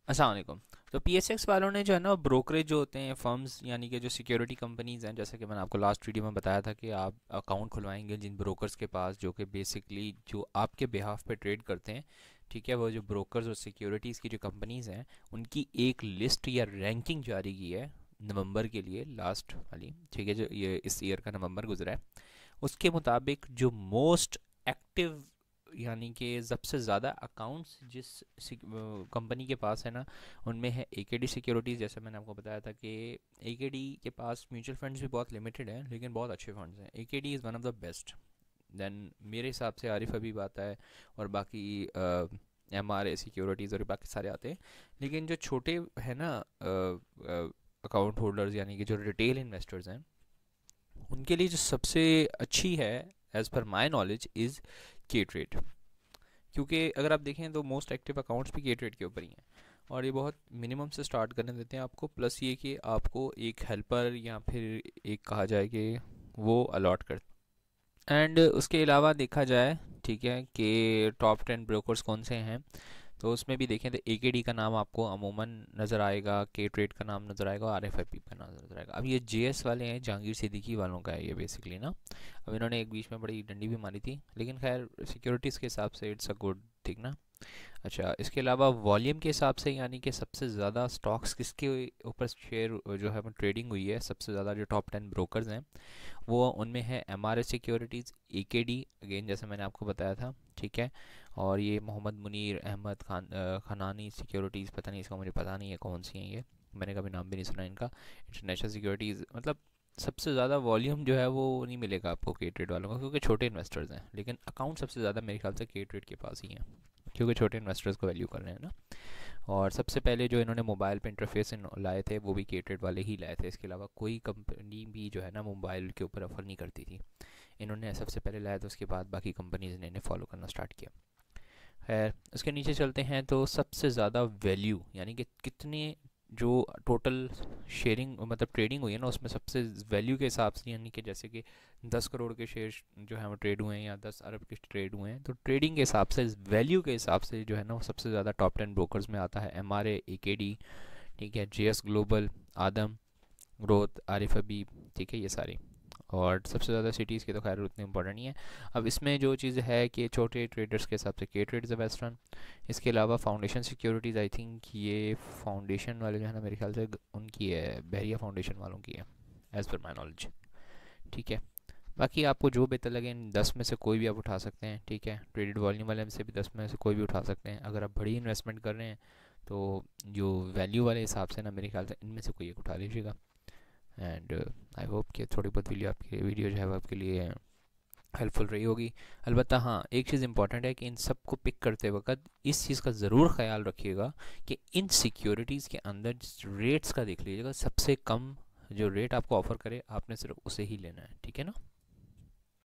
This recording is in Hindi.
अस्सलाम वालेकुम। तो पीएसएक्स वालों ने जो है ना ब्रोकरेज जो होते हैं फर्म्स यानी कि जो सिक्योरिटी कंपनीज हैं, जैसे कि मैंने आपको लास्ट वीडियो में बताया था कि आप अकाउंट खुलवाएंगे जिन ब्रोकर्स के पास, जो कि बेसिकली जो आपके बिहाफ पे ट्रेड करते हैं, ठीक है। वो जो ब्रोकर्स और सिक्योरिटीज़ की जो कंपनीज हैं, उनकी एक लिस्ट या रैंकिंग जारी की है नवंबर के लिए, लास्ट वाली, ठीक है, जो ये इस ईयर का नवंबर गुजरा है। उसके मुताबिक जो मोस्ट एक्टिव यानी कि सबसे ज़्यादा अकाउंट्स जिस कंपनी के पास है ना, उनमें है एकेडी सिक्योरिटीज़। जैसे मैंने आपको बताया था कि एकेडी के पास म्यूचुअल फंड्स भी बहुत लिमिटेड हैं, लेकिन बहुत अच्छे फंड्स हैं। AKD is one of the best. Then मेरे हिसाब से आरिफ हबीब आता है, और बाकी एम आर ए सिक्योरिटीज़ और बाकी सारे आते हैं। लेकिन जो छोटे हैं ना अकाउंट होल्डर्स, यानी कि जो रिटेल इन्वेस्टर्स हैं, उनके लिए जो सबसे अच्छी है as per my knowledge is के ट्रेड। क्योंकि अगर आप देखें तो मोस्ट एक्टिव अकाउंट्स भी के ट्रेड के ऊपर ही हैं, और ये बहुत मिनिमम से स्टार्ट करने देते हैं आपको। प्लस ये कि आपको एक हेल्पर या फिर एक कहा जाए कि वो अलॉट कर। एंड उसके अलावा देखा जाए, ठीक है, कि टॉप 10 ब्रोकर्स कौन से हैं, तो उसमें भी देखें तो एकेडी का नाम आपको अमूमन नज़र आएगा, के ट्रेड का नाम नज़र आएगा, और आरएफआईपी का नाम नज़र आएगा। अब ये जेएस वाले हैं, जहांगीर सिद्दीकी वालों का है ये बेसिकली ना। अब इन्होंने एक बीच में बड़ी डंडी भी मारी थी, लेकिन खैर सिक्योरिटीज़ के हिसाब से इट्स अ गुड थिंग ना। अच्छा, इसके अलावा वॉल्यूम के हिसाब से, यानी कि सबसे ज़्यादा स्टॉक्स किसके ऊपर शेयर जो है वो ट्रेडिंग हुई है, सबसे ज़्यादा जो टॉप 10 ब्रोकर्स हैं, वो उनमें है एम आर एस सिक्योरिटीज़, ए के डी अगेन जैसे मैंने आपको बताया था, ठीक है। और ये मोहम्मद मुनीर अहमद खनानी सिक्योरिटीज़, पता नहीं, इसका मुझे पता नहीं है कौन सी हैं ये, मैंने कभी नाम भी नहीं सुना इनका। इंटरनेशनल सिक्योरिटीज़, मतलब सबसे ज़्यादा वॉल्यूम जो है वो नहीं मिलेगा आपको के ट्रेड वालों का, क्योंकि छोटे इन्वेस्टर्स हैं। लेकिन अकाउंट सबसे ज़्यादा मेरे ख्याल से के ट्रेड के पास ही हैं, क्योंकि छोटे इन्वेस्टर्स को वैल्यू कर रहे हैं ना। और सबसे पहले जो इन्होंने मोबाइल पे इंटरफेस लाए थे, वो भी केटेड वाले ही लाए थे। इसके अलावा कोई कंपनी भी जो है ना मोबाइल के ऊपर ऑफर नहीं करती थी, इन्होंने सबसे पहले लाया था। उसके बाद बाकी कंपनीज ने इन्हें फॉलो करना स्टार्ट किया। खैर, उसके नीचे चलते हैं तो सबसे ज़्यादा वैल्यू, यानी कि कितने जो टोटल शेयरिंग मतलब ट्रेडिंग हुई है ना, उसमें सबसे वैल्यू के हिसाब से, यानी कि जैसे कि 10 करोड़ के शेयर जो है वो ट्रेड हुए हैं, या 10 अरब के ट्रेड हुए हैं, तो ट्रेडिंग के हिसाब से, वैल्यू के हिसाब से जो है ना, वो सबसे ज़्यादा टॉप 10 ब्रोकर्स में आता है एम आर ए के डी, ठीक है, जे एस ग्लोबल, आदम, ग्रोथ, आरिफ हबीब, ठीक है, ये सारी। और सबसे ज़्यादा सिटीज़ की तो खैर उतनी इंपॉर्टेंट नहीं है। अब इसमें जो चीज़ है कि छोटे ट्रेडर्स के हिसाब से के trade is the best one. इसके अलावा फाउंडेशन सिक्योरिटीज़, आई थिंक ये फाउंडेशन वाले जो है ना, मेरे ख्याल से उनकी है, बहरिया फाउंडेशन वालों की है, एज़ पर माई नॉलेज, ठीक है। बाकी आपको जो बेहतर लगे, इन 10 में से कोई भी आप उठा सकते हैं, ठीक है। ट्रेडेड वॉल्यूम वाले में से भी 10 में से कोई भी उठा सकते हैं। अगर आप बड़ी इन्वेस्टमेंट कर रहे हैं तो जो वैल्यू वाले हिसाब से ना, मेरे ख्याल से इनमें से कोई एक उठा लीजिएगा। एंड आई होप कि थोड़ी बहुत वीडियो जो है वो आपके लिए हेल्पफुल रही होगी। अलबत्ता हाँ, एक चीज़ इंपॉर्टेंट है कि इन सब को पिक करते वक्त इस चीज़ का ज़रूर ख्याल रखिएगा कि इन सिक्योरिटीज़ के अंदर रेट्स का देख लीजिएगा, सबसे कम जो रेट आपको ऑफ़र करे आपने सिर्फ उसे ही लेना है, ठीक है ना।